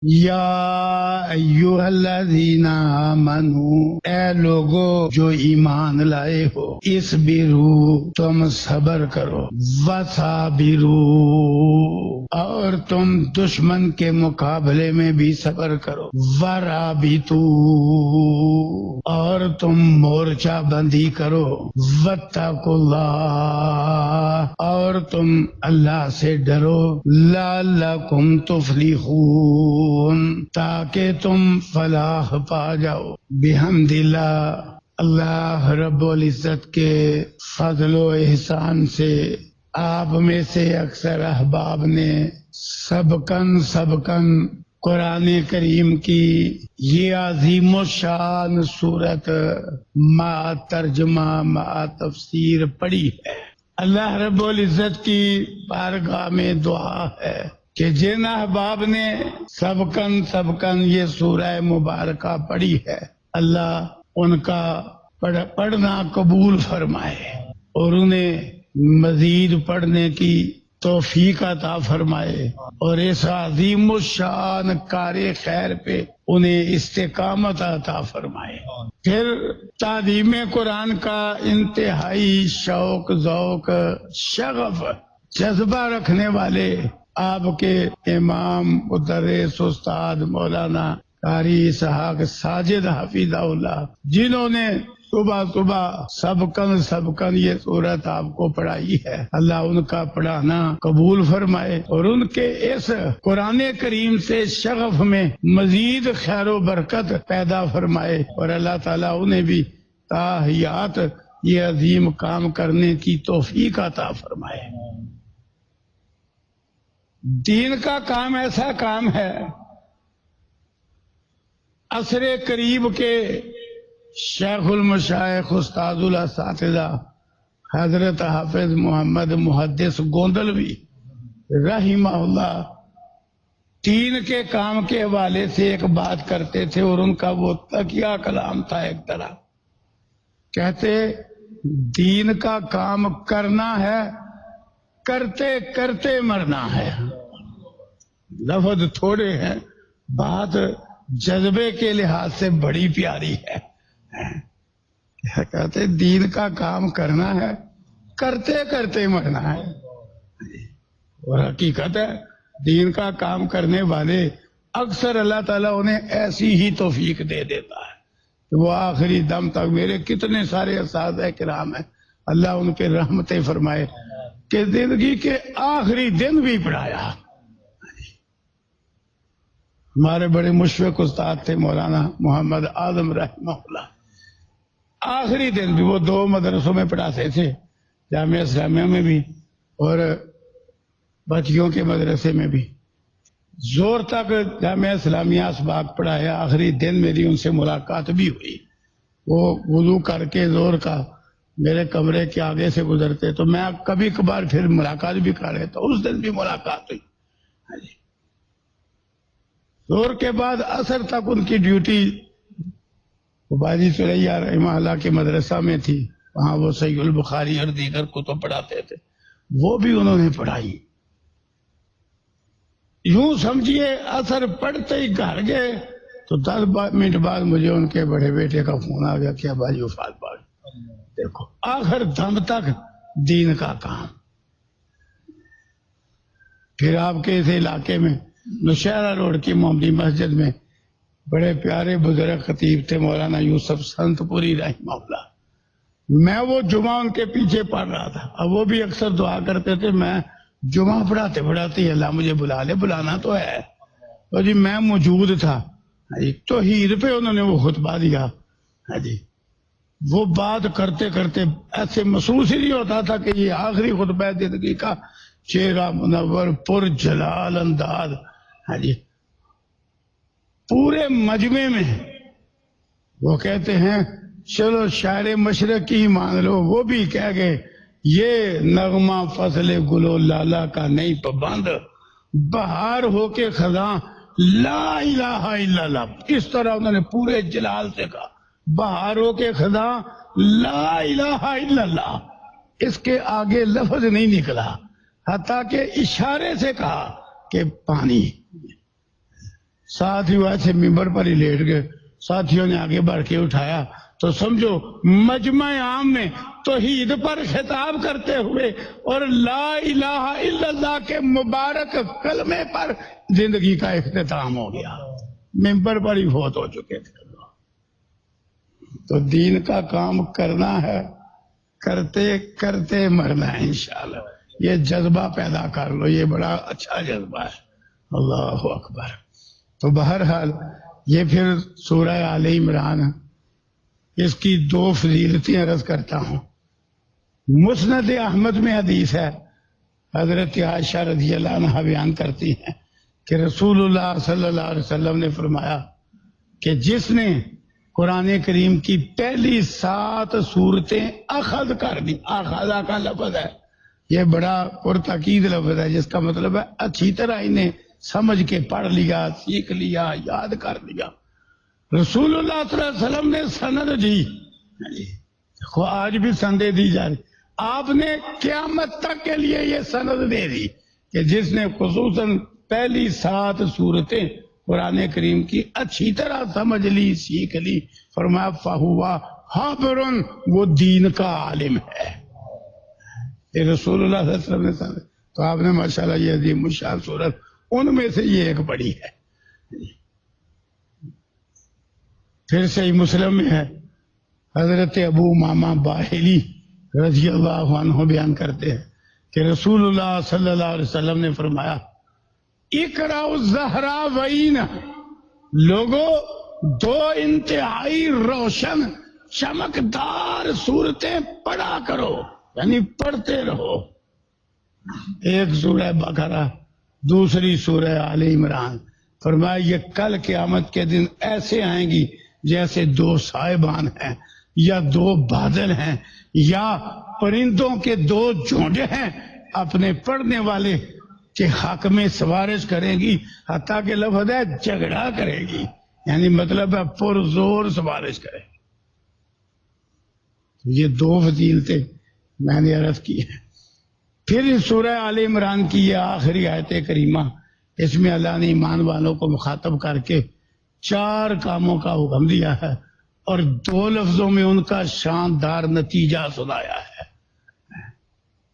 یا ایوہ الذین آمنو، اے لوگو جو ایمان لائے ہو، اسبرو تم صبر کرو، وصابرو اور تم دشمن کے مقابلے میں بھی صبر کرو، ورابطو اور تم مورچہ بندی کرو، واتقوا اللہ اور تم اللہ سے ڈرو، لعلکم تفلحون تاکہ تم فلاح پا جاؤ، بحمد اللہ اللہ رب العزت کے فضل و احسان سے آپ میں سے اکثر احباب نے سبقن قرآن کریم کی یہ عظیم الشان صورت مع ترجمہ مع تفسیر پڑھی ہے۔ اللہ رب العزت کی بارگاہ میں دعا ہے کہ جن احباب نے سبقن یہ سورہ مبارکہ پڑھی ہے، اللہ ان کا پڑھنا قبول فرمائے اور انہیں مزید پڑھنے کی توفیق عطا فرمائے، اور اس عظیم الشان کار خیر پہ انہیں استقامت عطا فرمائے۔ پھر تعلیم قرآن کا انتہائی شوق، ذوق، شغف، جذبہ رکھنے والے آپ کے امام مدرس استاد مولانا قاری اسحاق ساجد حفیظہ اللہ، جنہوں نے صبح سبقن یہ صورت آپ کو پڑھائی ہے، اللہ ان کا پڑھانا قبول فرمائے اور ان کے اس قرآن کریم سے شغف میں مزید خیر و برکت پیدا فرمائے، اور اللہ تعالیٰ انہیں بھی تا حیات یہ عظیم کام کرنے کی توفیق عطا فرمائے۔ دین کا کام ایسا کام ہے، عصر قریب کے شیخ المشائخ استاد الاساتذہ حضرت حافظ محمد محدث گوندلوی رحمہ اللہ دین کے کام کے حوالے سے ایک بات کرتے تھے، اور ان کا وہ تقیہ کلام تھا ایک طرح، کہتے دین کا کام کرنا ہے، کرتے کرتے مرنا ہے۔ لفظ تھوڑے ہیں، بات جذبے کے لحاظ سے بڑی پیاری ہے۔ کہتے دین کا کام کرنا ہے، کرتے کرتے مرنا ہے، اور حقیقت ہے دین کا کام کرنے والے اکثر اللہ تعالیٰ انہیں ایسی ہی توفیق دے دیتا ہے کہ وہ آخری دم تک، میرے کتنے سارے اساتذہ کرام ہیں، اللہ ان کے رحمتیں فرمائے کہ زندگی کے آخری دن بھی پڑھایا۔ ہمارے بڑے مشفق استاد تھے مولانا محمد اعظم رحمہ اللہ، آخری دن بھی وہ 2 مدرسوں میں پڑھاتے تھے، جامعہ اسلامیہ میں بھی اور بچیوں کے مدرسے میں بھی۔ زور تک جامعہ اسلامیہ اسباق پڑھایا، آخری دن میری ان سے ملاقات بھی ہوئی، وہ وضو کر کے زور کا میرے کمرے کے آگے سے گزرتے تو میں کبھی کبھار پھر ملاقات بھی کر لیتا، اس دن بھی ملاقات ہوئی۔ زور کے بعد عصر تک ان کی ڈیوٹی باجی سلیہ رحمہ اللہ کے مدرسہ میں تھی، وہاں وہ صحیح البخاری اور دیگر کتب پڑھاتے تھے، وہ بھی انہوں نے پڑھائی۔ یوں سمجھیے عصر پڑھتے ہی گھر گئے تو 10 منٹ بعد مجھے ان کے بڑے بیٹے کا فون آ گیا کہ باجی وفات پا گئی۔ دیکھو آخر دم تک دین کا کام۔ پھر آپ کے اس علاقے میں نوشہرہ روڈ کی محمدی مسجد میں بڑے پیارے بزرگ خطیب تھے مولانا یوسف سنت پوری رحمہ اللہ، میں وہ جمعہ ان کے پیچھے پڑھ رہا تھا، اب وہ بھی اکثر دعا کرتے تھے میں جمعہ پڑھاتے اللہ مجھے بلا لے، بلانا تو ہے، تو جی میں موجود تھا، توحید پہ انہوں نے وہ خطبہ دیا، وہ بات کرتے کرتے ایسے محسوس ہی نہیں ہوتا تھا کہ یہ آخری خطبہ زندگی کا، چہرہ منور پر جلال انداز، پورے مجمع میں وہ کہتے ہیں چلو شاعر مشرق کی مان لو، وہ بھی کہہ گئے یہ نغمہ فصل گل و لالا کا نہیں پابند، بہار ہو کے خزاں لا الہ الا اللہ، اس طرح انہوں نے پورے جلال سے کہا بہار ہو کے خزاں لا الہ الا اللہ، اس کے آگے لفظ نہیں نکلا، حتیٰ کہ اشارے سے کہا کہ پانی، ساتھ ہی ویسے ممبر پر ہی لیٹ گئے، ساتھیوں نے آگے بڑھ کے اٹھایا تو سمجھو مجمع عام میں توحید پر خطاب کرتے ہوئے اور لا الہ الا اللہ کے مبارک کلمے پر زندگی کا اختتام ہو گیا، ممبر پر ہی فوت ہو چکے تھے۔ تو دین کا کام کرنا ہے، کرتے کرتے مرنا ہے انشاءاللہ۔ یہ جذبہ پیدا کر لو، یہ بڑا اچھا جذبہ ہے۔ اللہ اکبر۔ تو بہرحال یہ پھر سورہ آل عمران، اس کی دو فضیلتیں عرض کرتا ہوں۔ مسند احمد میں حدیث ہے، حضرت عائشہ رضی اللہ عنہ بیان کرتی ہیں کہ رسول اللہ صلی اللہ علیہ وسلم نے فرمایا کہ جس نے قرآن کریم کی پہلی 7 سورتیں اخذ کر دی، اخذہ کا لفظ ہے، یہ بڑا پرتاکید لفظ ہے، جس کا مطلب ہے اچھی طرح انہیں سمجھ کے پڑھ لیا، سیکھ لیا، یاد کر لیا۔ رسول اللہ صلی اللہ علیہ وسلم نے سند دی، آج بھی سندیں دی جا رہی، آپ نے قیامت تک کے لیے یہ سند دے دی کہ جس نے خصوصاً پہلی 7 سورتیں قرآن کریم کی اچھی طرح سمجھ لی، سیکھ لی، فرمایا فَهُوَ حَبْرٌ، وہ دین کا عالم ہے۔ یہ رسول اللہ صلی اللہ علیہ وسلم نے سند، تو آپ نے ماشاءاللہ یہ عظیم الشان سورت ان میں سے یہ ایک پڑھی ہے۔ پھر صحیح مسلم میں ہے، حضرت ابو امامہ باہلی رضی اللہ عنہ بیان کرتے ہیں کہ رسول اللہ صلی اللہ علیہ وسلم نے فرمایا اقرأوا الزہراوین، لوگو 2 انتہائی روشن چمکدار سورتیں پڑھا کرو، یعنی پڑھتے رہو۔ ایک سورہ بقرہ، دوسری سورہ آل عمران۔ فرمایا یہ کل قیامت کے دن ایسے آئیں گی جیسے 2 صاحبان ہیں، یا 2 بادل ہیں، یا پرندوں کے 2 جھونڈ ہیں، اپنے پڑھنے والے کے حق میں سفارش کریں گی، حتیٰ کہ لفظ ہے جھگڑا کرے گی، یعنی مطلب ہے پرزور سفارش کرے گی۔ یہ 2 فضیلتیں میں نے عرض کی ہیں۔ پھر سورہ آل عمران کی یہ آخری آیت کریمہ، اس میں اللہ نے ایمان والوں کو مخاطب کر کے 4 کاموں کا حکم دیا ہے اور 2 لفظوں میں ان کا شاندار نتیجہ سنایا ہے۔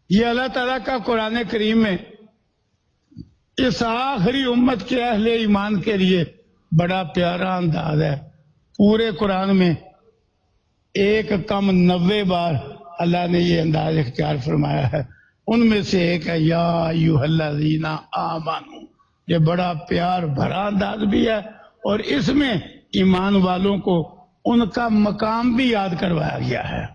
یہ اللہ تعالیٰ کا قرآن کریم میں اس آخری امت کے اہل ایمان کے لیے بڑا پیارا انداز ہے۔ پورے قرآن میں 1 کم 90 بار اللہ نے یہ انداز اختیار فرمایا ہے، ان میں سے ایک ہے یا ایھا الذین آمنوا۔ یہ بڑا پیار بھرا انداز بھی ہے اور اس میں ایمان والوں کو ان کا مقام بھی یاد کروایا گیا ہے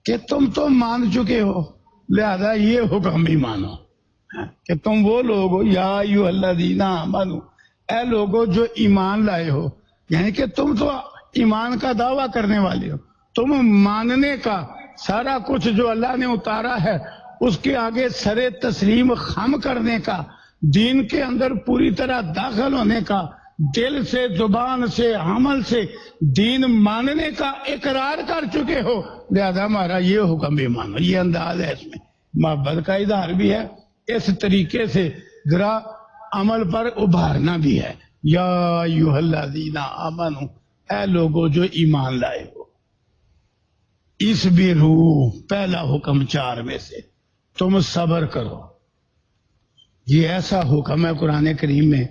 کہ تم تو مان چکے ہو، لہذا یہ حکم بھی مانو کہ تم وہ لوگ ہو، یا ایھا الذین آمنوا، اے لوگو جو ایمان لائے ہو، یعنی کہ تم تو ایمان کا دعویٰ کرنے والے ہو، تم ماننے کا سارا کچھ جو اللہ نے اتارا ہے اس کے آگے سر تسلیم خم کرنے کا، دین کے اندر پوری طرح داخل ہونے کا، دل سے، زبان سے، عمل سے دین ماننے کا اقرار کر چکے ہو، لہذا ہمارا یہ حکم بھی مانو۔ یہ انداز ہے، اس میں محبت کا اظہار بھی ہے، اس طریقے سے ذرا عمل پر ابھارنا بھی ہے۔ یا ایھا الذین آمنوا، اے لوگو جو ایمان لائے ہو، اصبروا، پہلا حکم 4 میں سے، تم صبر کرو۔ یہ ایسا حکم ہے قرآن کریم میں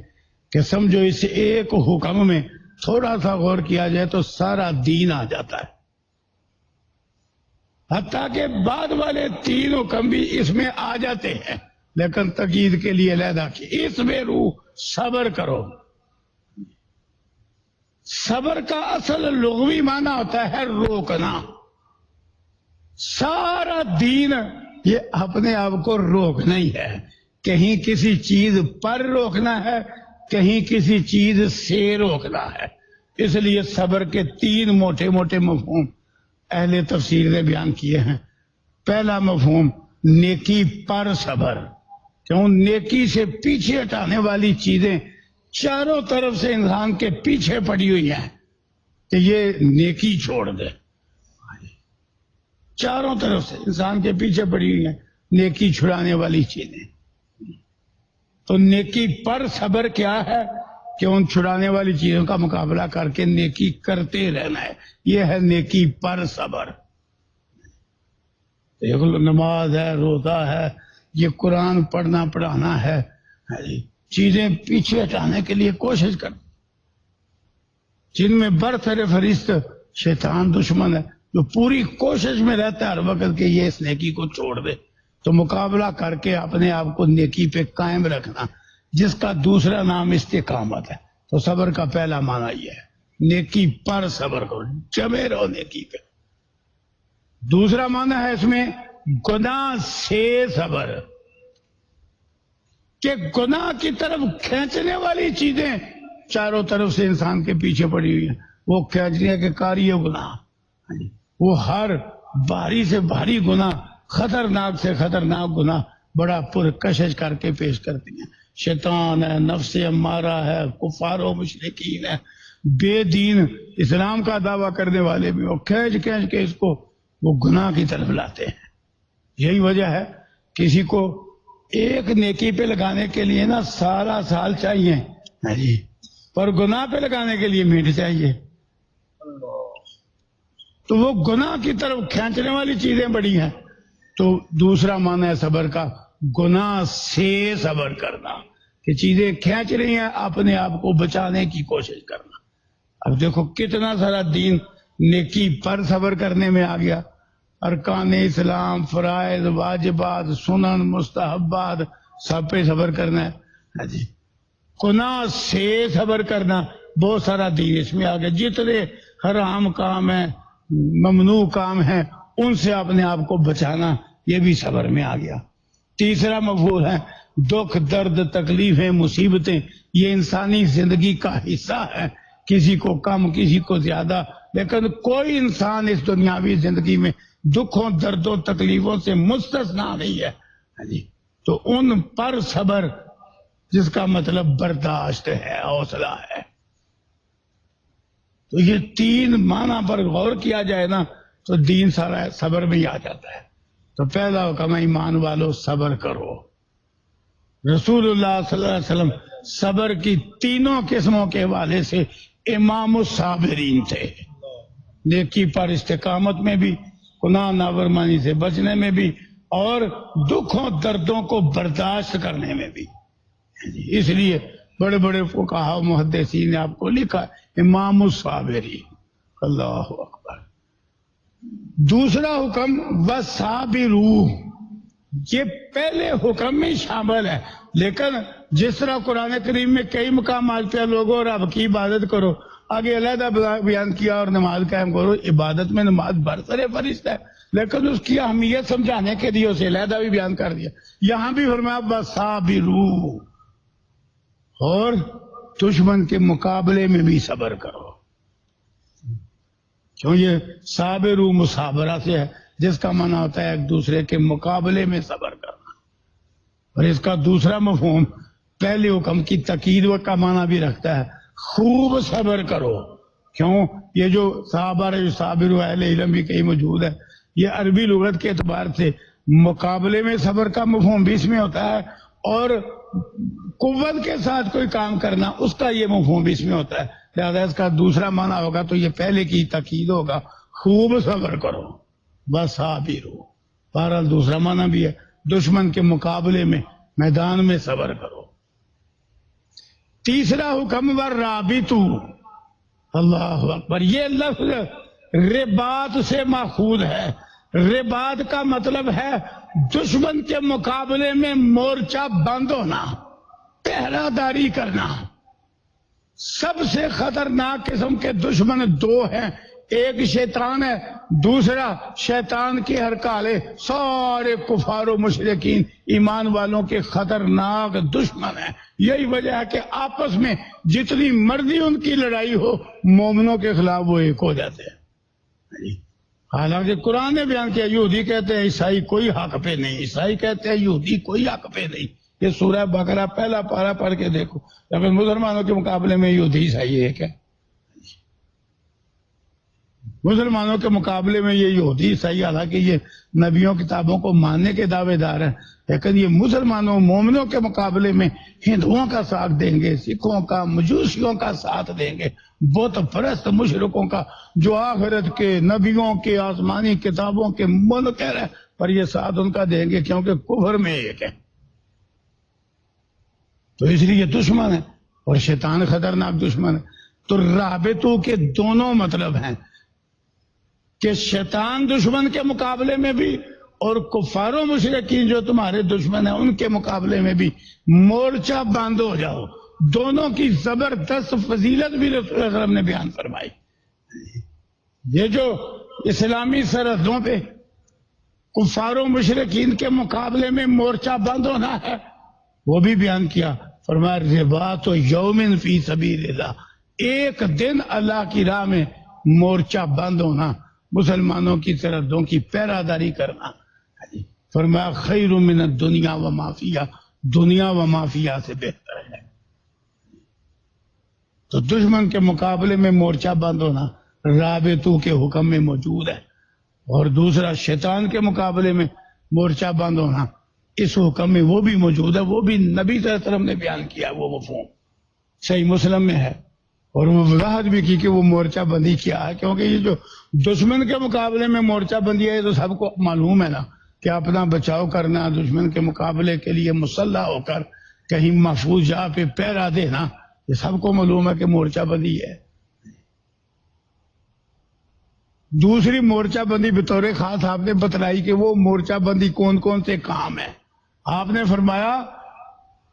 کہ سمجھو اس ایک حکم میں تھوڑا سا غور کیا جائے تو سارا دین آ جاتا ہے، حتیٰ کہ بعد والے 3 حکم بھی اس میں آ جاتے ہیں، لیکن تاکید کے لیے علیحدہ کہ اصبروا، صبر کرو۔ صبر کا اصل لغوی معنی ہوتا ہے روکنا۔ سارا دین یہ اپنے آپ کو روکنا ہی ہے، کہیں کسی چیز پر روکنا ہے، کہیں کسی چیز سے روکنا ہے۔ اس لیے صبر کے 3 موٹے موٹے مفہوم اہل تفسیر نے بیان کیے ہیں۔ پہلا مفہوم نیکی پر صبر، کیوں نیکی سے پیچھے ہٹانے والی چیزیں چاروں طرف سے انسان کے پیچھے پڑی ہوئی ہیں کہ یہ نیکی چھوڑ دے، چاروں طرف سے انسان کے پیچھے پڑی ہوئی ہیں نیکی چھڑانے والی چیزیں۔ تو نیکی پر صبر کیا ہے کہ ان چھڑانے والی چیزوں کا مقابلہ کر کے نیکی کرتے رہنا ہے. یہ ہے نیکی پر صبر. نماز ہے، روزہ ہے، یہ قرآن پڑھنا پڑھانا ہے، چیزیں پیچھے ہٹانے کے لیے کوشش کر، جن میں برتر فرشت شیطان دشمن ہے جو پوری کوشش میں رہتا ہے ہر وقت کہ یہ اس نیکی کو چھوڑ دے. تو مقابلہ کر کے اپنے آپ کو نیکی پہ قائم رکھنا، جس کا دوسرا نام استقامت ہے. تو صبر کا پہلا معنی یہ ہے، نیکی پر صبر کرو، جمے رہو نیکی پہ. دوسرا معنی ہے اس میں گناہ سے صبر، کہ گناہ کی طرف کھینچنے والی چیزیں چاروں طرف سے انسان کے پیچھے پڑی ہوئی ہیں، وہ کھینچنے کے کاری گناہ، وہ ہر بھاری سے بھاری گناہ، خطرناک سے خطرناک گناہ بڑا پرکشش کر کے پیش کرتی ہیں. شیطان ہے، نفس امارہ ہے، کفار و مشرکین ہے، بے دین اسلام کا دعویٰ کرنے والے بھی وہ کھینچ کھینچ کے اس کو وہ گناہ کی طرف لاتے ہیں. یہی وجہ ہے کسی کو ایک نیکی پہ لگانے کے لیے نا سارا سال چاہیے جی، پر گناہ پہ لگانے کے لیے منٹ چاہیے. تو وہ گناہ کی طرف کھینچنے والی چیزیں بڑی ہیں. تو دوسرا معنی ہے صبر کا گناہ سے صبر کرنا، کہ چیزیں کھینچ رہی ہیں اپنے آپ کو بچانے کی کوشش کرنا. اب دیکھو کتنا سارا دین نیکی پر صبر کرنے میں آ گیا. ارکان اسلام، فرائض، واجبات، سنن، مستحبات، سب پہ صبر کرنا ہے جی. گناہ سے صبر کرنا، بہت سارا دین اس میں آ گیا. جتنے حرام کام ہیں، ممنوع کام ہیں، ان سے اپنے آپ کو بچانا، یہ بھی صبر میں آ گیا. تیسرا مفہوم ہے دکھ، درد، تکلیفیں، مصیبتیں، یہ انسانی زندگی کا حصہ ہے، کسی کو کم کسی کو زیادہ، لیکن کوئی انسان اس دنیاوی زندگی میں دکھوں، دردوں، تکلیفوں سے مستثنا نہیں ہے جی. تو ان پر صبر، جس کا مطلب برداشت ہے، حوصلہ ہے. تو یہ تین معنی پر غور کیا جائے نا تو دین سارا صبر میں ہی آ جاتا ہے. تو پہلا حکم ہے ایمان والو صبر کرو. رسول اللہ صلی اللہ علیہ وسلم صبر کی تینوں قسموں کے حوالے سے امام الصابرین تھے. نیکی پر استقامت میں بھی، گناہ نافرمانی سے بچنے میں بھی، اور دکھوں دردوں کو برداشت کرنے میں بھی. اس لیے بڑے بڑے فقہاء و محدثین نے آپ کو لکھا امام الصابرین. اللہ اکبر. دوسرا حکم وَصَابِرُوا، یہ پہلے حکم میں شامل ہے، لیکن جس طرح قرآن کریم میں کئی مقامات پہ لوگوں رب کی عبادت کرو، آگے علیحدہ بیان کیا اور نماز قائم کرو. عبادت میں نماز برتر فرض ہے، لیکن اس کی اہمیت سمجھانے کے لیے اسے علیحدہ بھی بیان کر دیا. یہاں بھی فرمایا وَصَابِرُوا، اور دشمن کے مقابلے میں بھی صبر کرو. کیوں یہ صابرو مصابرہ سے ہے، جس کا معنی ہوتا ہے ایک دوسرے کے مقابلے میں صبر کرنا. اور اس کا دوسرا مفہوم پہلے حکم کی تاکید کا معنی بھی رکھتا ہے، خوب صبر کرو. کیوں یہ جو صحابہ جو صابر و اہل علم بھی کہیں موجود ہے، یہ عربی لغت کے اعتبار سے مقابلے میں صبر کا مفہوم بھی اس میں ہوتا ہے، اور قوت کے ساتھ کوئی کام کرنا اس کا یہ مفہوم بھی اس میں ہوتا ہے. لہذا اس کا دوسرا معنی ہوگا تو یہ پہلے کی تاکید ہوگا، خوب صبر کرو. وَصَابِرُوا، بہرحال دوسرا معنی بھی ہے دشمن کے مقابلے میں میدان میں صبر کرو. تیسرا حکم وَالرَّابِطُوا، اللہ اکبر. یہ لفظ رباط سے ماخوذ ہے. رباط کا مطلب ہے دشمن کے مقابلے میں مورچہ بند ہونا، پہرہ داری کرنا. سب سے خطرناک قسم کے دشمن دو ہیں، ایک شیطان ہے، دوسرا شیطان کی ہر کالے سارے کفار و مشرکین ایمان والوں کے خطرناک دشمن ہیں. یہی وجہ ہے کہ آپس میں جتنی مرضی ان کی لڑائی ہو، مومنوں کے خلاف وہ ایک ہو جاتے ہیں. حالانکہ قرآن نے بیان کیا، یہودی کہتے ہیں عیسائی کوئی حق پہ نہیں، عیسائی کہتے ہیں یہودی کوئی حق پہ نہیں. یہ سورہ بقرہ پہلا پارہ پڑھ کے دیکھو، لیکن مسلمانوں کے مقابلے میں یہودی عیسائی ایک ہے. مسلمانوں کے مقابلے میں یہی ہوتی صحیح، حالانکہ یہ نبیوں کتابوں کو ماننے کے دعوے دار ہیں، لیکن یہ مسلمانوں مومنوں کے مقابلے میں ہندوؤں کا ساتھ دیں گے، سکھوں کا، مجوسیوں کا ساتھ دیں گے، بت پرست مشرکوں کا جو آخرت کے، نبیوں کے، آسمانی کتابوں کے منکر ہیں، پر یہ ساتھ ان کا دیں گے کیونکہ کفر میں ایک ہے، تو اس لیے دشمن ہے، اور شیطان خطرناک دشمن ہے۔ تو رابطوں کے دونوں مطلب ہیں کہ شیطان دشمن کے مقابلے میں بھی اور کفار و مشرکین جو تمہارے دشمن ہیں ان کے مقابلے میں بھی مورچہ بند ہو جاؤ۔ دونوں کی زبردست فضیلت بھی رسول اللہ صلی اللہ علیہ وسلم نے بیان فرمائی۔ یہ جو اسلامی سرحدوں پہ کفار و مشرکین کے مقابلے میں مورچہ بند ہونا ہے وہ بھی بیان کیا، فرمایا رباط یوم فی سبیل اللہ، ایک دن اللہ کی راہ میں مورچہ بند ہونا، مسلمانوں کی سرحدوں کی پہراداری کرنا، فرمایا خیر من الدنیا و ما فیہا، دنیا و ما فیہا سے بہتر ہے۔ تو دشمن کے مقابلے میں مورچہ بند ہونا رابطوں کے حکم میں موجود ہے، اور دوسرا شیطان کے مقابلے میں مورچہ بند ہونا اس حکم میں وہ بھی موجود ہے، وہ بھی نبی صلی اللہ علیہ وسلم نے بیان کیا، وہ مفہوم صحیح مسلم میں ہے، اور وہ وضاحت بھی کی کہ وہ مورچہ بندی کیا ہے، کیونکہ یہ جو دشمن کے مقابلے میں مورچہ بندی ہے یہ تو سب کو معلوم ہے نا کہ اپنا بچاؤ کرنا، دشمن کے مقابلے کے لیے مسلح ہو کر کہیں محفوظ جگہ پہ پہرا دینا، یہ سب کو معلوم ہے کہ مورچہ بندی ہے۔ دوسری مورچہ بندی بطور خاص آپ نے بتلائی کہ وہ مورچہ بندی کون کون سے کام ہے۔ آپ نے فرمایا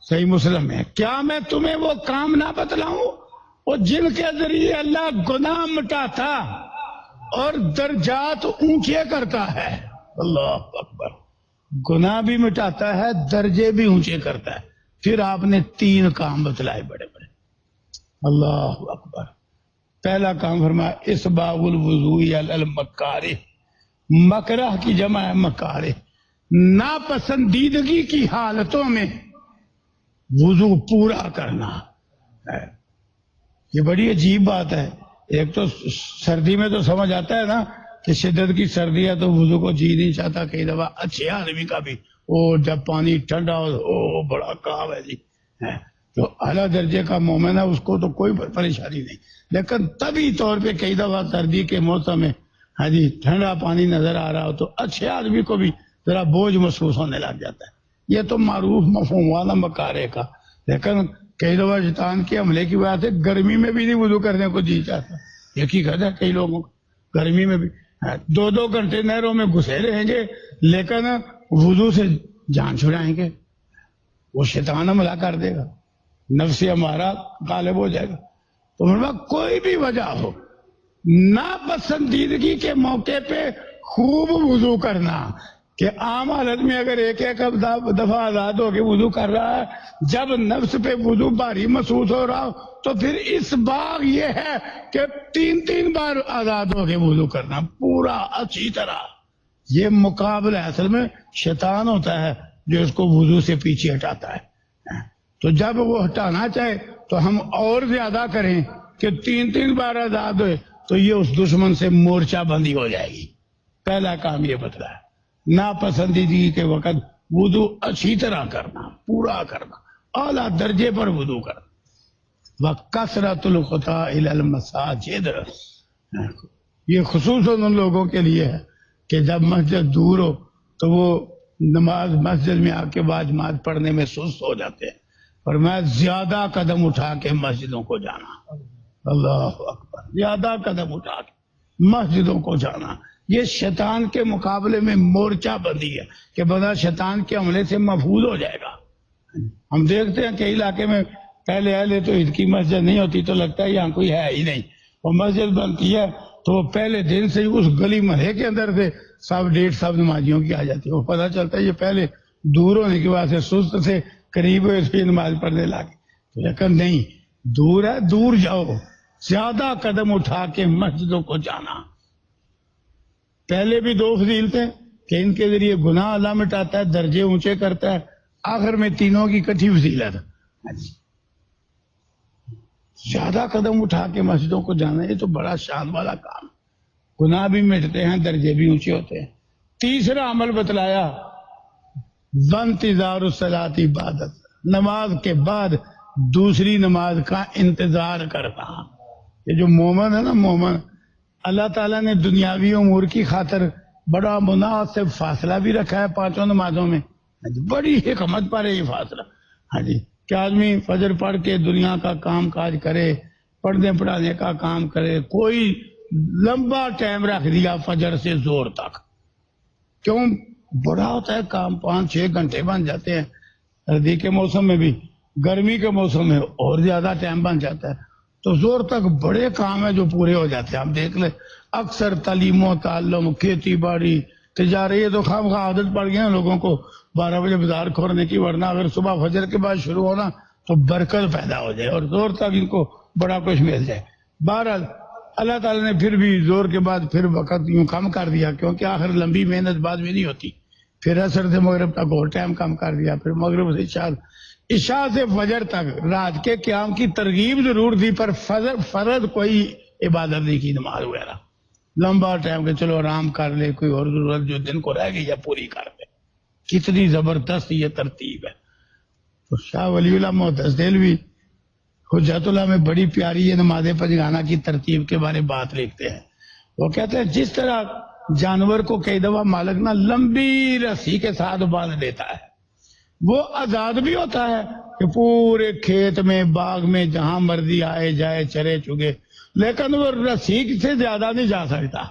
صحیح مسلم ہے، کیا میں تمہیں وہ کام نہ بتلاؤں اور جن کے ذریعے اللہ گناہ مٹاتا اور درجات اونچے کرتا ہے؟ اللہ اکبر، گناہ بھی مٹاتا ہے، درجے بھی اونچے کرتا ہے۔ پھر آپ نے 3 کام بتلائے بڑے بڑے، اللہ اکبر۔ پہلا کام فرمایا اسباغ الوضوء علی المکارہ، مکرہ کی جمع ہے مکارہ، ناپسندیدگی کی حالتوں میں وضو پورا کرنا ہے۔ یہ بڑی عجیب بات ہے، ایک تو سردی میں تو سمجھ آتا ہے نا کہ شدت کی سردی ہے تو وضو کو جی نہیں چاہتا، کئی دفعہ اچھے آدمی کا بھی جب پانی ٹھنڈا ہو بڑا کام ہے جی، تو اعلیٰ درجے کا مومن ہے اس کو تو کوئی پریشانی نہیں، لیکن طبی طور پہ کئی دفعہ سردی کے موسم میں ہاں جی ٹھنڈا پانی نظر آ رہا ہو تو اچھے آدمی کو بھی ذرا بوجھ محسوس ہونے لگ جاتا ہے۔ یہ تو معروف مفہوم والا مکارے کا، لیکن کئی دفعہ شیطان کے حملے کی وجہ سے گرمی میں بھی نہیں وضو کرنے کو جی چاہتا، حقیقت ہے کئی لوگوں کو گرمی میں بھی 2 گھنٹے نہروں میں گھسے رہیں گے لیکن وضو سے جان چھڑائیں گے، وہ شیطان حملہ کر دے گا، نفس ہمارا غالب ہو جائے گا۔ تو فرمایا کوئی بھی وجہ ہو، ناپسندیدگی کے موقع پہ خوب وضو کرنا، کہ عام حالت میں اگر ایک دفعہ آزاد ہو کے وضو کر رہا ہے، جب نفس پہ وضو بھاری محسوس ہو رہا ہو تو پھر اس باغ یہ ہے کہ 3 بار آزاد ہو کے وضو کرنا پورا اچھی طرح۔ یہ مقابلہ اصل میں شیطان ہوتا ہے جو اس کو وضو سے پیچھے ہٹاتا ہے، تو جب وہ ہٹانا چاہے تو ہم اور زیادہ کریں کہ 3 بار آزاد ہوئے تو یہ اس دشمن سے مورچہ بندی ہو جائے گی۔ پہلا کام یہ بتلا ہے، ناپسندیدگی کے وقت وضو اچھی طرح کرنا، پورا کرنا، اعلیٰ درجے پر وضو کرنا۔ وَكَثْرَةُ الْخُطَىٰ إِلَى الْمَسَاجِدِ، یہ خصوصاً ان لوگوں کے لیے ہے کہ جب مسجد دور ہو تو وہ نماز مسجد میں آ کے بعد نماز پڑھنے میں سست ہو جاتے ہیں، اور میں زیادہ قدم اٹھا کے مسجدوں کو جانا، اللہ اکبر، زیادہ قدم اٹھا کے مسجدوں کو جانا، یہ شیطان کے مقابلے میں مورچہ بندی ہے کہ بندہ شیطان کے حملے سے محفوظ ہو جائے گا۔ ہم دیکھتے ہیں کئی علاقے میں پہلے عید کی مسجد نہیں ہوتی تو لگتا ہے یہاں کوئی ہے ہی نہیں، اور مسجد بنتی ہے تو وہ پہلے دن سے اس گلی محلے کے اندر سے 100-150 نمازیوں کی آ جاتی ہے، وہ پتہ چلتا ہے یہ پہلے دور ہونے کی وجہ سے سست سے قریب ہوئے سے نماز پڑھنے لگے، لیکن نہیں، دور ہے، دور جاؤ، زیادہ قدم اٹھا کے مسجدوں کو جانا۔ پہلے بھی 2 فضیلتیں کہ ان کے ذریعے گناہ اللہ مٹاتا ہے، درجے اونچے کرتا ہے، آخر میں تینوں کی کٹھی فضیلت، زیادہ قدم اٹھا کے مسجدوں کو جانا، یہ تو بڑا شان والا کام۔ گناہ بھی مٹتے ہیں، درجے بھی اونچے ہوتے ہیں۔ تیسرا عمل بتلایا وانتظار الصلاۃ عبادت، نماز کے بعد دوسری نماز کا انتظار کرنا۔ یہ جو مومن ہے نا، مومن اللہ تعالیٰ نے دنیاوی امور کی خاطر بڑا مناسب فاصلہ بھی رکھا ہے پانچوں نمازوں میں، بڑی حکمت پر ہے یہ فاصلہ۔ ہاں جی، کہ آدمی فجر پڑھ کے دنیا کا کام کاج کرے، پڑھنے پڑھانے کا کام کرے، کوئی لمبا ٹائم رکھ دیا فجر سے زور تک، کیوں؟ بڑا ہوتا ہے کام، 5-6 گھنٹے بن جاتے ہیں۔ سردی کے موسم میں بھی، گرمی کے موسم میں اور زیادہ ٹائم بن جاتا ہے، تو زور تک بڑے کام ہیں جو پورے ہو جاتے ہیں۔ آپ دیکھ لیں اکثر تعلیم و تعلم، کھیتی باڑی، تجارت، یہ تو خواہ عادت پڑ گئی ہیں لوگوں کو 12 بجے بازار کھولنے کی، ورنہ اگر صبح فجر کے بعد شروع ہونا تو برکت پیدا ہو جائے اور زور تک ان کو بڑا کچھ مل جائے۔ بہرحال اللہ تعالیٰ نے پھر بھی زور کے بعد پھر وقت یوں کم کر دیا، کیونکہ آخر لمبی محنت بعد میں نہیں ہوتی۔ پھر عصر سے مغرب تک اور ٹائم کم کر دیا، پھر مغرب سے عشاء سے فجر تک رات کے قیام کی ترغیب ضرور دی، پر فرض کوئی عبادت نہیں کی، نماز وغیرہ لمبا ٹائم کہ چلو آرام کر لے، کوئی اور ضرورت جو دن کو رہ گئی یا پوری کر لے۔ کتنی زبردست یہ ترتیب ہے۔ تو شاہ ولی اللہ محدث دہلوی حجت اللہ میں بڑی پیاری یہ نماز پنجگانہ کی ترتیب کے بارے بات لکھتے ہیں۔ وہ کہتے ہیں جس طرح جانور کو کئی دفعہ مالک نہ لمبی رسی کے ساتھ باندھ دیتا ہے، وہ آزاد بھی ہوتا ہے کہ پورے کھیت میں، باغ میں، جہاں مرضی آئے جائے، چرے چگے، لیکن وہ رسی سے زیادہ نہیں جا سکتا۔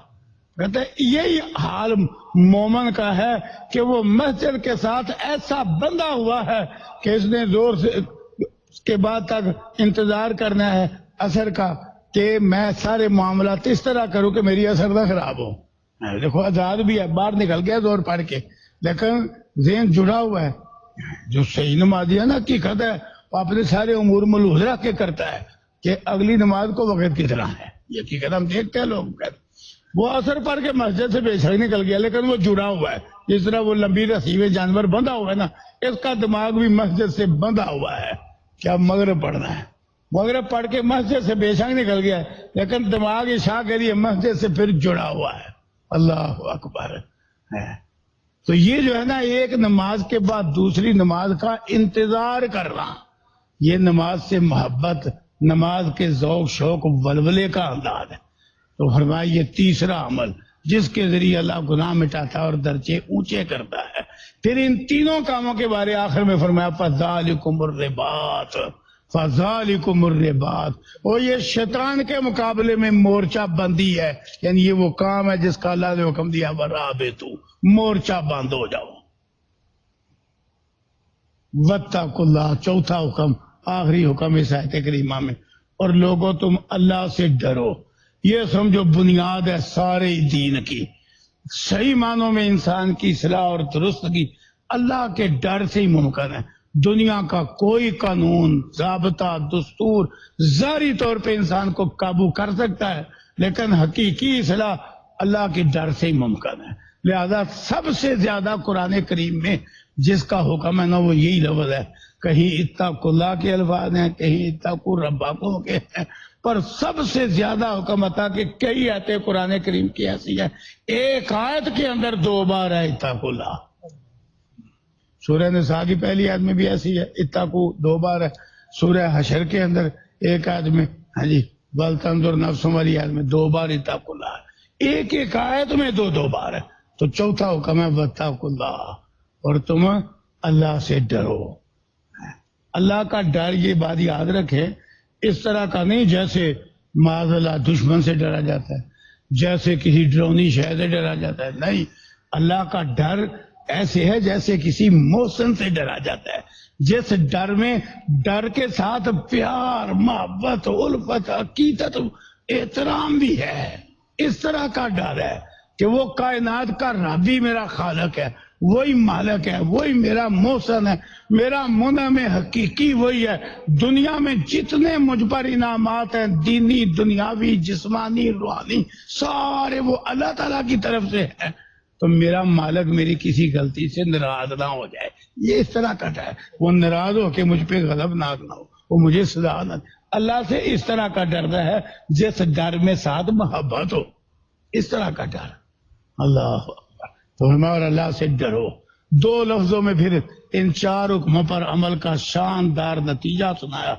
کہتے ہیں یہی حال مومن کا ہے کہ وہ مسجد کے ساتھ ایسا بندھا ہوا ہے کہ اس نے زور سے اس کے بعد تک انتظار کرنا ہے اثر کا، کہ میں سارے معاملات اس طرح کروں کہ میری اثر نہ خراب ہو۔ دیکھو آزاد بھی ہے، باہر نکل گیا زور پڑھ کے، لیکن ذہن جڑا ہوا ہے۔ جو صحیح نمازی ہے نا، حقیقت ہے وہ اپنے سارے امور ملحوظ رکھ کے کرتا ہے کہ اگلی نماز کو وقت کتنا ہے۔ یہ حقیقت ہم دیکھتے ہیں لوگ کہتے ہیں وہ اثر پڑھ کے مسجد سے بے شک نکل گیا، لیکن وہ جڑا ہوا ہے۔ جس طرح وہ لمبی رسی میں جانور بندھا ہوا ہے نا، اس کا دماغ بھی مسجد سے بندھا ہوا ہے کہ اب مغرب پڑھنا ہے۔ مغرب پڑھ کے مسجد سے بے شک نکل گیا ہے، لیکن دماغ عشاء کے لیے مسجد سے پھر جڑا ہوا ہے۔ اللہ اکبر ہے۔ تو یہ جو ہے نا، ایک نماز کے بعد دوسری نماز کا انتظار کرنا، یہ نماز سے محبت، نماز کے ذوق شوق ولولے کا انداز ہے۔ تو فرمایا یہ تیسرا عمل جس کے ذریعے اللہ گناہ مٹاتا ہے اور درجے اونچے کرتا ہے۔ پھر ان تینوں کاموں کے بارے آخر میں فرمایا فَذَلِكُمُ الرِّبَاطُ، فَذَلِكُمُ الرِّبَاطُ، اور یہ شیطان کے مقابلے میں مورچہ بندی ہے، یعنی یہ وہ کام ہے جس کا اللہ نے حکم دیا وَرَابِطُ، مورچہ بند ہو جاؤ۔ وَاتَّقُوا اللَّهَ، چوتھا حکم، آخری حکم اس آیت کریمہ میں، اور لوگوں تم اللہ سے ڈرو۔ یہ سمجھو بنیاد ہے سارے دین کی، صحیح معنوں میں انسان کی اصلاح اور درستگی اللہ کے ڈر سے ہی ممکن ہے۔ دنیا کا کوئی قانون، ضابطہ، دستور ظاہری طور پہ انسان کو قابو کر سکتا ہے، لیکن حقیقی اصلاح اللہ کے ڈر سے ہی ممکن ہے۔ لہذا سب سے زیادہ قرآن کریم میں جس کا حکم ہے نا، وہ یہی لفظ ہے۔ کہیں اتقوا اللہ کے الفاظ ہیں، کہیں اتقوا ربکم کے ہیں، پر سب سے زیادہ حکم عطا کہ کئی آیتیں قرآن کریم کی ایسی ہے، ایک آیت کے اندر 2 بار ہے اتقوا اللہ۔ سورہ نساء کی پہلی آیت میں بھی ایسی ہے، اتقوا 2 بار ہے۔ سورہ حشر کے اندر ایک آیت میں، ہاں جی، وَلْتَنظُرْ نَفْسٌ والی آیت میں 2 بار اتقوا اللہ ہے۔ ایک ایک آیت میں 2 بار ہے۔ تو چوتھا حکم ہے وَاتَّقُوا اللَّهَ، اور تم اللہ سے ڈرو۔ اللہ کا ڈر، یہ بات یاد رکھے، اس طرح کا نہیں جیسے معاذ اللہ دشمن سے ڈرا جاتا ہے، جیسے کسی ڈرونی شے سے ڈرا جاتا ہے۔ نہیں، اللہ کا ڈر ایسے ہے جیسے کسی محسن سے ڈرا جاتا ہے، جس ڈر میں ڈر کے ساتھ پیار، محبت، الفت، عقیدت، احترام بھی ہے۔ اس طرح کا ڈر ہے کہ وہ کائنات کا رب ہی میرا خالق ہے، وہی مالک ہے، وہی میرا محسن ہے، میرا منعم حقیقی وہی ہے۔ دنیا میں جتنے مجھ پر انعامات ہیں، دینی، دنیاوی، جسمانی، روحانی، سارے وہ اللہ تعالیٰ کی طرف سے ہیں۔ تو میرا مالک میری کسی غلطی سے ناراض نہ ہو جائے، یہ اس طرح کا ڈر ہے۔ وہ ناراض ہو کہ مجھ پہ غضبناک نہ ہو، وہ مجھے سزا نہ دے۔ اللہ سے اس طرح کا ڈرتا ہے جس ڈر میں ساتھ محبت ہو۔ اس طرح کا ڈر. اللہ اکبر. تو فرمایا اور اللہ سے ڈرو. دو لفظوں میں پھر ان چار حکموں پر عمل کا شاندار نتیجہ سنایا.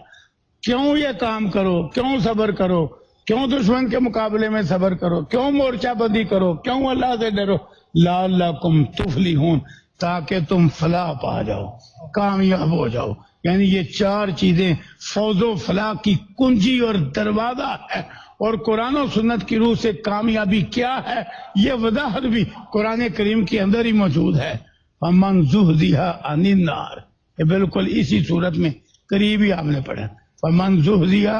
کیوں یہ کام کرو, کیوں صبر کرو, کیوں دشمن کے مقابلے میں صبر کرو, کیوں مورچہ بندی کرو, کیوں اللہ سے ڈرو. لعلکم تفلحون, تاکہ تم فلاح پا جاؤ, کامیاب ہو جاؤ. یعنی یہ چار چیزیں فوز و فلاح کی کنجی اور دروازہ ہے. اور قرآن و سنت کی روح سے کامیابی کیا ہے یہ وضاحت بھی قرآن کریم کے اندر ہی موجود ہے. فمن زحزح عن النار, یہ بالکل اسی صورت میں قریب ہی آپ نے پڑھا. فمن زحزح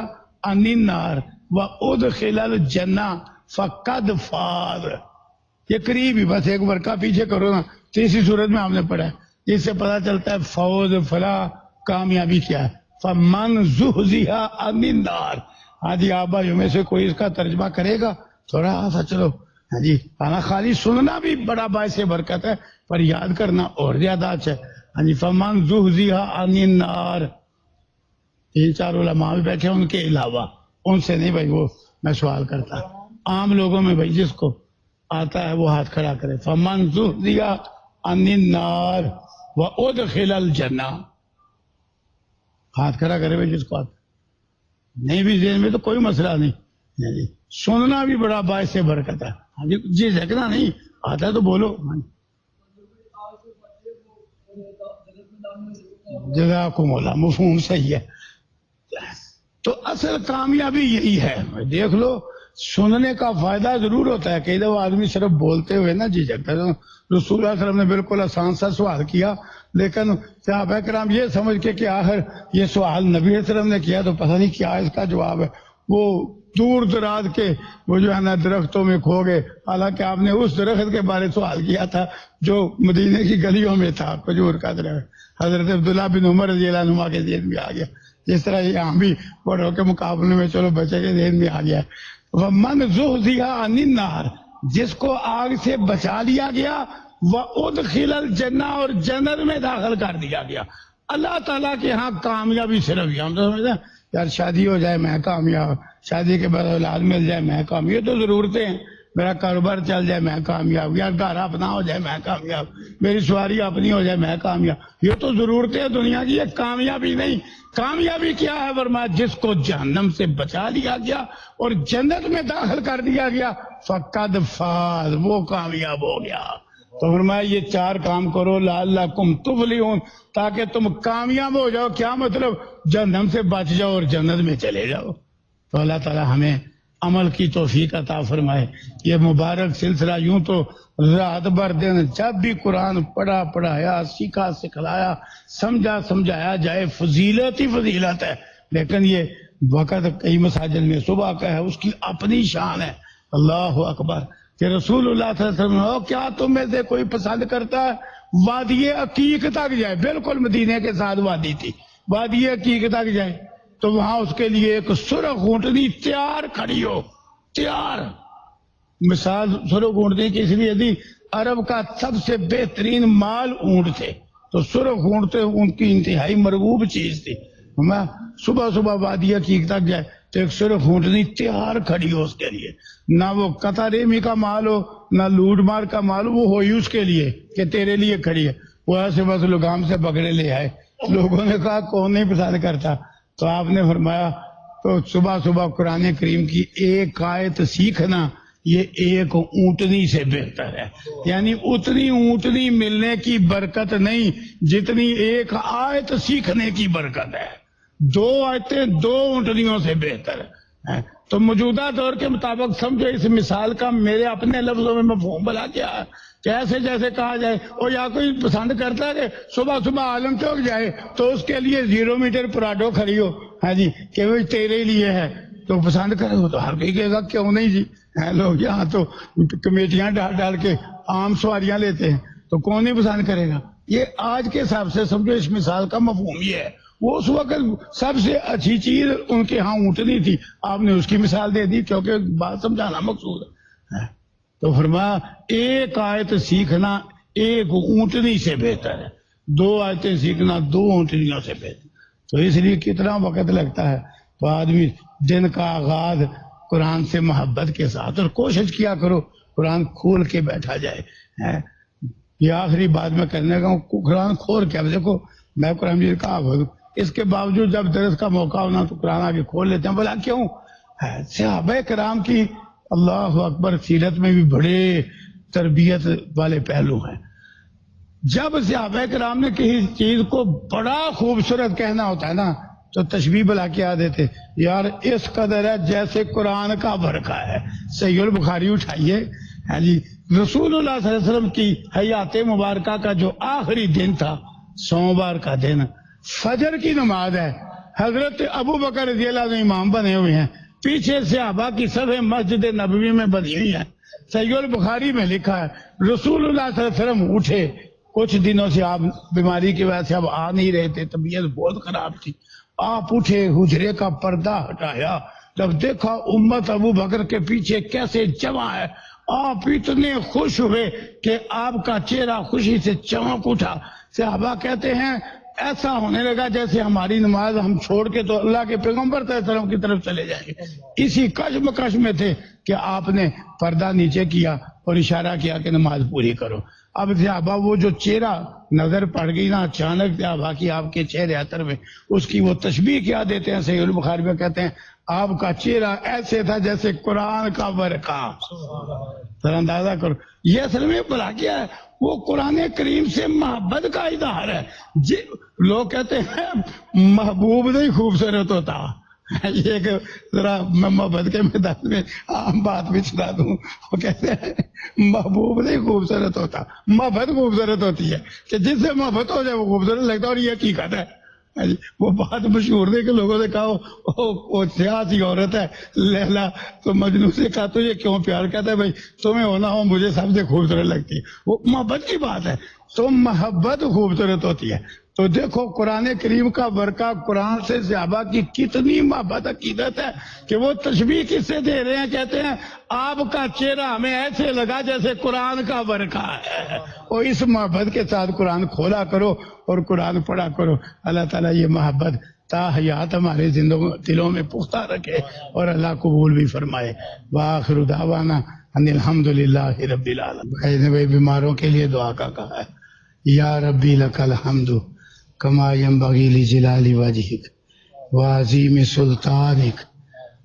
عن النار وادخل الجنہ فقد فاز, یہ قریب ہی, بس ایک ورقہ پیچھے کرو نا تو اسی صورت میں آپ نے پڑھا ہے. اس سے پتہ چلتا ہے فوز فلاح کامیابی کیا ہے. فمن زحزح عن النار. ہاں جی, آپ بھائیوں میں سے کوئی اس کا ترجمہ کرے گا تھوڑا سا؟ چلو ہاں جی, خالی سننا بھی بڑا باعث برکت ہے, پر یاد کرنا اور زیادہ اچھا ہے. ہاں جی, فمن زحزح عن النار. تین چار علماء بھی بیٹھے ان کے علاوہ, ان سے نہیں بھائی, وہ میں سوال کرتا عام لوگوں میں بھائی جس کو آتا ہے وہ ہاتھ کھڑا کرے. فمن زحزح عن النار وادخل الجنہ, ہاتھ کھڑا کرے بھائی جس کو آتا. نہیں بھی ذہن میں تو کوئی مسئلہ نہیں. جی, سننا بھی بڑا باعث برکت ہے. ہاں جی دیکھنا نہیں آتا تو بولو. جزاکم اللہ, مفہوم صحیح ہے. تو اصل کامیابی یہی ہے. دیکھ لو, سننے کا فائدہ ضرور ہوتا ہے. کئی دفعہ آدمی صرف بولتے ہوئے نا جھجکتا ہے. رسول اللہ صلی اللہ علیہ وسلم نے بالکل آسان سا سوال کیا, لیکن صحابہ کرام یہ سمجھ کے کہ آخر یہ سوال نبی علیہ السلام نے کیا تو پتہ نہیں کیا اس کا جواب ہے, وہ دور دراز کے وہ جو ہے نا درختوں میں کھو گئے. حالانکہ آپ نے اس درخت کے بارے سوال کیا تھا جو مدینے کی گلیوں میں تھا, کھجور کا درخت. حضرت عبداللہ بن عمر رضی اللہ عنہ کے ذہن میں آ گیا, جس طرح یہاں بھی بڑوں کے مقابلے میں چلو بچے کے ذہن میں آ گیا. وَمَنْ زُحْزِحَ عَنِ النَّارِ, جس کو آگ سے بچا لیا گیا, وَأُدْخِلَ الْجَنَّةَ, اور جنت میں داخل کر دیا گیا. اللہ تعالیٰ کے ہاں کامیابی صرف یہ, ہم تو سمجھتے ہیں یار شادی ہو جائے میں کامیاب, شادی کے بعد اولاد مل جائے میں کامیاب, یہ تو ضرورتیں ہیں. میرا کاروبار چل جائے میں کامیاب, یار گھر اپنا ہو جائے میں کامیاب, میری سواری اپنی ہو جائے میں کامیاب, یہ تو ضرورتیں ہیں دنیا کی, یہ کامیابی نہیں. کامیابی کیا ہے؟ فرمایا جس کو جہنم سے بچا لیا گیا اور جنت میں داخل کر دیا گیا, فقد فاز, وہ کامیاب ہو گیا. تو فرمایا یہ چار کام کرو لعلکم تفلحون, تاکہ تم کامیاب ہو جاؤ. کیا مطلب؟ جہنم سے بچ جاؤ اور جنت میں چلے جاؤ. تو اللہ تعالی ہمیں عمل کی توفیق عطا فرمائے. یہ مبارک سلسلہ یوں تو رات بھر دن جب بھی قرآن پڑھا پڑھایا, سیکھا سکھلایا, سمجھا سمجھایا جائے, فضیلت ہی فضیلت ہے. لیکن یہ وقت کئی مساجد میں صبح کا ہے, اس کی اپنی شان ہے. اللہ اکبر. کہ رسول اللہ صلی اللہ علیہ وسلم ہو, کیا تم میں سے کوئی پسند کرتا ہے وادی عقیق تک جائے؟ بالکل مدینے کے ساتھ وادی تھی, وادی عقیق تک جائے تو وہاں اس کے لیے ایک سرخ اونٹنی تیار کھڑی ہو. تیار مثال سرخ اونٹنی کی اس لیے تھی, عرب کا سب سے بہترین مال اونٹ تھے, تو سرخ اونٹ ان کی انتہائی مرغوب چیز تھی. میں صبح صبح وادی عقیق تک جائے تو ایک سرخ اونٹنی تیار کھڑی ہو اس کے لیے. نہ وہ قطع ریمی کا مال ہو, نہ لوٹ مار کا مال ہو, وہ ہوئی اس کے لیے کہ تیرے لیے کھڑی ہے. وہ ایسے بس لگام سے پکڑے لے آئے. لوگوں نے کہا کون نہیں پسند کرتا, تو آپ نے فرمایا تو صبح صبح قرآن کریم کی ایک آیت سیکھنا یہ ایک اونٹنی سے بہتر ہے. یعنی اتنی اونٹنی ملنے کی برکت نہیں جتنی ایک آیت سیکھنے کی برکت ہے. دو آیتیں دو اونٹنیوں سے بہتر ہے. تو موجودہ دور کے مطابق سمجھو اس مثال کا میرے اپنے لفظوں میں مفہوم بلا کیا ہے کہ ایسے جیسے کہا جائے اور یا کوئی پسند کرتا ہے کہ صبح صبح عالم چوک جائے تو اس کے لیے 0 میٹر پراڈو کھڑی ہو, ہاں جی, کہ وہ تیرے لیے ہے, تو پسند کرے ہو تو ہر کوئی کہے گا کیوں نہیں جی. لوگ یہاں تو کمیٹیاں ڈال ڈال کے عام سواریاں لیتے ہیں, تو کون نہیں پسند کرے گا. یہ آج کے حساب سے سمجھو اس مثال کا مفہوم یہ ہے. وہ اس وقت سب سے اچھی چیز ان کے ہاں اونٹنی تھی, آپ نے اس کی مثال دے دی کیونکہ بات سمجھانا مقصود ہے. تو فرمایا ایک آیت سیکھنا ایک اونٹنی سے بہتر ہے, 2 آیتیں سیکھنا 2 اونٹنیوں سے بہتر. تو اس لیے کتنا وقت لگتا ہے. تو آدمی دن کا آغاز قرآن سے محبت کے ساتھ، اور کوشش کیا کرو قرآن کھول کے بیٹھا جائے. یہ آخری بات میں کرنے کا ہوں، قرآن کھول کے. اب دیکھو میں قرآن مجید کا حافظ ہوں، اس کے باوجود جب درس کا موقع ہونا تو قرآن آگے کھول لیتے ہیں. بولا کیوں؟ صحابہ کرام کی اللہ اکبر سیرت میں بھی بڑے تربیت والے پہلو ہیں. جب صحابہ کرام نے کسی چیز کو بڑا خوبصورت کہنا ہوتا ہے نا تو تشبیہ بلا کے آ دیتے، یار اس قدر ہے جیسے قرآن کا برکہ ہے. صحیح البخاری اٹھائیے، ہاں جی، رسول اللہ صلی اللہ علیہ وسلم کی حیات مبارکہ کا جو آخری دن تھا، سوموار کا دن، فجر کی نماز ہے. حضرت ابو بکر رضی اللہ عنہ امام بنے ہوئے ہیں، پیچھے صحابہ کی صفیں مسجد نبوی میں بنی ہوئی ہیں. صحیح البخاری میں لکھا ہے رسول اللہ صلی اللہ علیہ وسلم اٹھے، کچھ دنوں سے آپ بیماری کی وجہ سے اب آ نہیں رہے تھے، طبیعت بہت خراب تھی. آپ اٹھے، حجرے کا پردہ ہٹایا، جب دیکھا امت ابو بکر کے پیچھے کیسے جمع ہے، آپ اتنے خوش ہوئے کہ آپ کا چہرہ خوشی سے چمک اٹھا. صحابہ کہتے ہیں ایسا ہونے لگا جیسے ہماری نماز ہم چھوڑ کے تو اللہ کے پیغمبر صلی اللہ علیہ وسلم کی طرف چلے جائیں گے. اسی کشمکش میں تھے کہ آپ نے پردہ نیچے کیا اور اشارہ کیا کہ نماز پوری کرو. اب صحابہ وہ جو چہرہ نظر پڑ گئی نا اچانک صحابہ کی آپ کے چہرے اثر میں، اس کی وہ تشبیہ کیا دیتے ہیں. صحیح البخاری میں کہتے ہیں آپ کا چہرہ ایسے تھا جیسے قرآن کا برکہ. ذرا اندازہ کرو یہ اصل میں بلا کیا ہے، وہ قرآن کریم سے محبت کا اظہار ہے. لوگ کہتے ہیں محبوب نہیں خوبصورت ہوتا. یہ کہ ذرا میں محبت کے میدان میں عام بات بھی سنا دوں، وہ کہتے ہیں محبوب نہیں خوبصورت ہوتا، محبت خوبصورت ہوتی ہے. کہ جس سے محبت ہو جائے وہ خوبصورت لگتا ہے، اور یہ حقیقت ہے. وہ بات مشہور ہے کہ لوگوں نے کہا وہ سیاسی عورت ہے لیلا، تو مجنون سے کہا تو یہ کیوں پیار کرتا ہے؟ بھائی تمہیں ہونا ہو مجھے سب سے خوبصورت لگتی ہے. وہ محبت کی بات ہے، تو محبت خوبصورت ہوتی ہے. تو دیکھو قرآن کریم کا برکہ، قرآن سے صحابہ کی کتنی محبت عقیدت ہے کہ وہ تشبیہ کس سے دے رہے ہیں، کہتے ہیں آپ کا چہرہ ہمیں ایسے لگا جیسے قرآن کا برکہ ہے. اور اس محبت کے ساتھ قرآن کھولا کرو اور قرآن پڑھا کرو. اللہ تعالیٰ یہ محبت تا حیات ہمارے دلوں میں پختہ رکھے اور اللہ قبول بھی فرمائے. وآخر دعوانا ان الحمدللہ رب العالمین. بھائی بیماروں کے لیے دعا کا کہا ہے، یا ربی لک الحمد کما ینبغی لجلال وجہک وعظیم سلطانک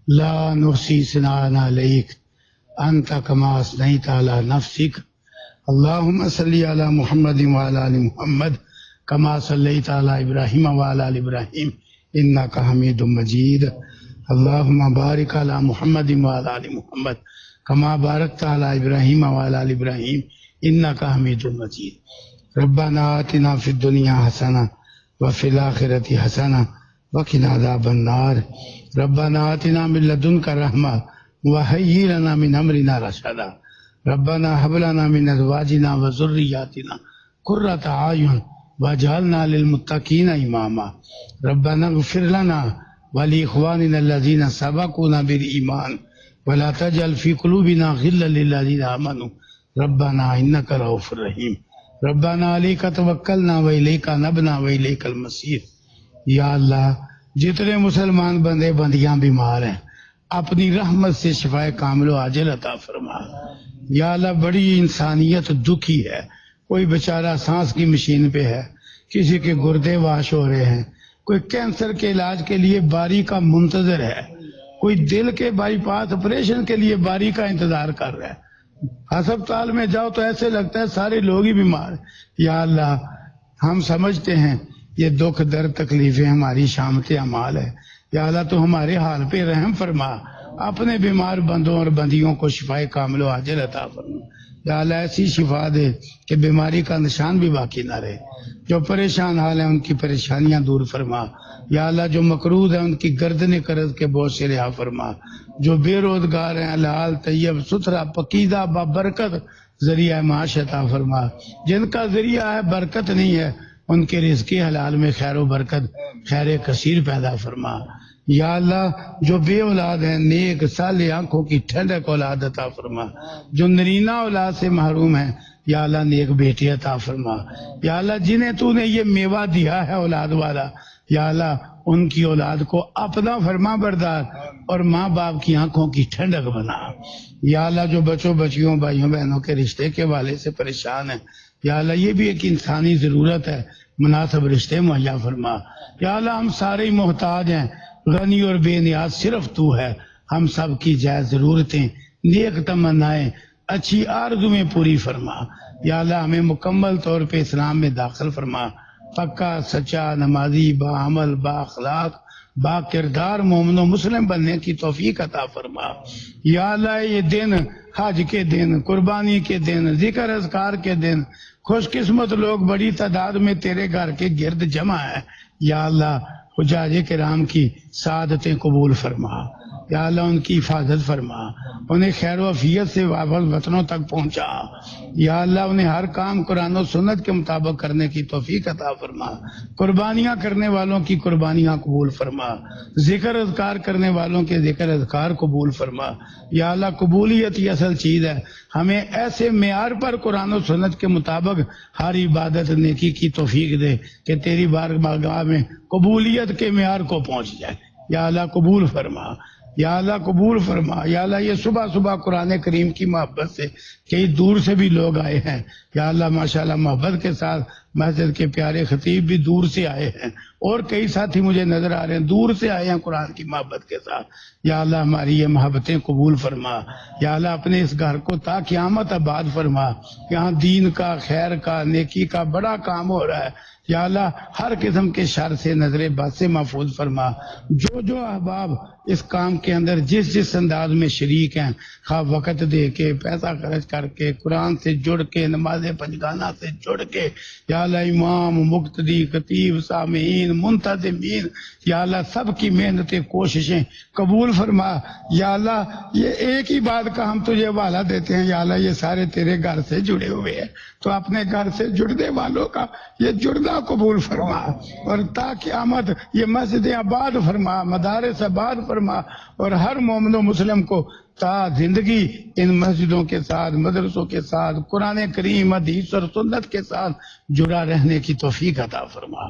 لا نحصی ثناء علیک انت کما اثنیت علی نفسک. اللہم صلی علی محمد وعلی آل محمد کما صلیت علی ابراہیم وعلی آل ابراہیم انک حمید مجید. اللہم بارک علی محمد وعلی آل محمد کما بارکت علی ابراہیم وعلی آل ابراہیم انک حمید مجید. ربنا آتنا فی الدنیا حسنہ وفی الآخرۃ حسنہ وقنا عذاب النار. ربنا آتنا من لدنک رحمہ وہیئ لنا من امرنا رشدا. ربنا هب لنا من ازواجنا وذریاتنا قرۃ اعین واجعلنا للمتقین اماما. ربنا اغفر لنا ولاخواننا الذین سبقونا بالایمان ولا تجعل فی قلوبنا غلا للذین آمنوا ربنا انک رؤوف رحیم. ربنا علیک توکلنا و الیک نبنا و الیک المصیر. یا اللہ جتنے مسلمان بندے بندیاں بیمار ہیں اپنی رحمت سے شفائے کامل و عاجل عطا فرما. یا اللہ بڑی انسانیت دکھی ہے، کوئی بیچارہ سانس کی مشین پہ ہے، کسی کے گردے واش ہو رہے ہیں، کوئی کینسر کے علاج کے لیے باری کا منتظر ہے، کوئی دل کے بائی پاس آپریشن کے لیے باری کا انتظار کر رہا ہے. ہسپتال میں جاؤ تو ایسے لگتا ہے سارے لوگ ہی بیمار. یا اللہ ہم سمجھتے ہیں یہ دکھ درد تکلیفیں ہماری شامت اعمال ہے. یا اللہ تو ہمارے حال پہ رحم فرما، اپنے بیمار بندوں اور بندیوں کو شفائے کامل و عاجل عطا فرما. یا اللہ ایسی شفا دے کہ بیماری کا نشان بھی باقی نہ رہے. جو پریشان حال ہیں ان کی پریشانیاں دور فرما. یا اللہ جو مقروض ہیں ان کی گردن قرض کے بوجھ سے رہا فرما. جو بے روزگار ہیں حلال طیب ستھرا پکیزہ بابرکت ذریعہ معاش عطا فرما. جن کا ذریعہ ہے برکت نہیں ہے ان کے رزق حلال میں خیر و برکت خیر کثیر پیدا فرما. یا اللہ جو بے اولاد ہیں نیک صالح آنکھوں کی ٹھنڈک اولاد عطا فرما. جو نرینہ اولاد سے محروم ہیں یا اللہ نیک بیٹی عطا فرما. یا اللہ جنہیں تو نے یہ میوہ دیا ہے اولاد والا، یا اللہ ان کی اولاد کو اپنا فرما بردار اور ماں باپ کی آنکھوں کی ٹھنڈک بنا۔ یا اللہ جو بچوں بچیوں بھائیوں بہنوں کے رشتے کے والے سے پریشان ہیں، یا اللہ یہ بھی ایک انسانی ضرورت ہے، مناسب رشتے مہیا فرما۔ یا اللہ ہم سارے ہی محتاج ہیں، غنی اور بے نیاز صرف تو ہے، ہم سب کی جائز ضرورتیں، نیک تمنائیں، اچھی آرزویں پوری فرما۔ یا اللہ ہمیں مکمل طور پہ اسلام میں داخل فرما، پکا سچا نمازی باعمل با اخلاق با کردار مومن و مسلم بننے کی توفیق عطا فرما۔ یا اللہ یہ دن، حج کے دن، قربانی کے دن، ذکر اذکار کے دن، خوش قسمت لوگ بڑی تعداد میں تیرے گھر کے گرد جمع ہیں۔ یا اللہ حجاج کرام کی سعادتیں قبول فرما، یا اللہ ان کی حفاظت فرما، انہیں خیر و عافیت سے واپس وطنوں تک پہنچا۔ یا اللہ انہیں ہر کام قرآن و سنت کے مطابق کرنے کی توفیق عطا فرما، قربانیاں کرنے والوں کی قربانیاں قبول فرما، ذکر اذکار کرنے والوں کے ذکر اذکار قبول فرما۔ یا اللہ قبولیت یہ اصل چیز ہے، ہمیں ایسے معیار پر قرآن و سنت کے مطابق ہر عبادت نیکی کی توفیق دے کہ تیری بارگاہ میں قبولیت کے معیار کو پہنچ جائے۔ یا اللہ قبول فرما، یا اللہ قبول فرما۔ یا اللہ یہ صبح صبح قرآن کریم کی محبت سے کئی دور سے بھی لوگ آئے ہیں، یا اللہ ماشاءاللہ محبت کے ساتھ مسجد کے پیارے خطیب بھی دور سے آئے ہیں، اور کئی ساتھی مجھے نظر آ رہے ہیں دور سے آئے ہیں قرآن کی محبت کے ساتھ۔ یا اللہ ہماری یہ محبتیں قبول فرما۔ یا اللہ اپنے اس گھر کو تا قیامت آباد فرما، یہاں دین کا، خیر کا، نیکی کا بڑا کام ہو رہا ہے۔ یا اللہ ہر قسم کے شر سے، نظر بد سے محفوظ فرما۔ جو احباب اس کام کے اندر جس انداز میں شریک ہیں، خواہ وقت دے کے، پیسہ خرچ کر کے، قرآن سے جڑ کے، نماز پنجگانہ سے جڑ کے، یا اللہ امام، مقتدی، خطیب، سامعین، منتظمین، یا اللہ سب کی محنتیں، کوششیں قبول فرما۔ یا اللہ یہ ایک ہی بات کا ہم تجھے حوالہ دیتے ہیں، یا اللہ یہ سارے تیرے گھر سے جڑے ہوئے ہیں، تو اپنے گھر سے جڑنے والوں کا یہ جڑنا قبول فرما، اور تا قیامت یہ مسجدیں آباد فرما، مدارس آباد فرما، اور ہر مومن و مسلم کو تا زندگی ان مسجدوں کے ساتھ، مدرسوں کے ساتھ، قرآن کریم، حدیث اور سنت کے ساتھ جڑا رہنے کی توفیق عطا فرما۔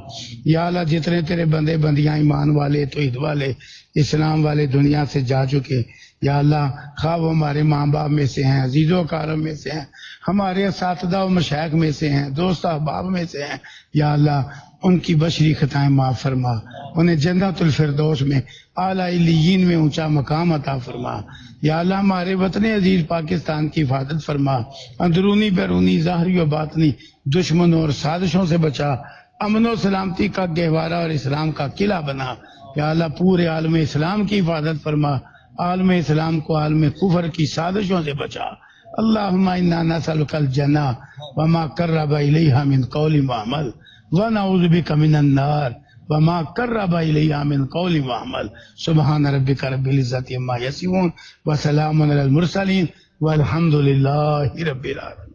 یا اللہ جتنے تیرے بندے بندیاں ایمان والے، توحید والے، اسلام والے دنیا سے جا چکے، یا اللہ خواہ وہ ہمارے ماں باپ میں سے ہیں، عزیز و اقارب میں سے ہیں، ہمارے اساتذہ و مشائخ میں سے ہیں، دوست احباب میں سے ہیں، یا اللہ ان کی بشری خطائیں معاف فرما، انہیں جنت الفردوس میں اعلیٰ علیین میں اونچا مقام عطا فرما۔ یا اللہ ہمارے وطن عزیز پاکستان کی حفاظت فرما، اندرونی بیرونی ظاہری و باطنی دشمنوں اور سازشوں سے بچا، امن و سلامتی کا گہوارہ اور اسلام کا قلعہ بنا۔ یا اللہ پورے عالم اسلام کی حفاظت فرما، عالم اسلام کو عالم کفر کی سازشوں سے بچا۔ اللہم انا نسألک الجنہ وما قرب الیہا من قول وعمل ونعوذ بک من النار وما قرب الیہا من قول وعمل۔ سبحان ربک رب العزت عما یصفون وسلام علی المرسلین والحمد للہ رب العالمین۔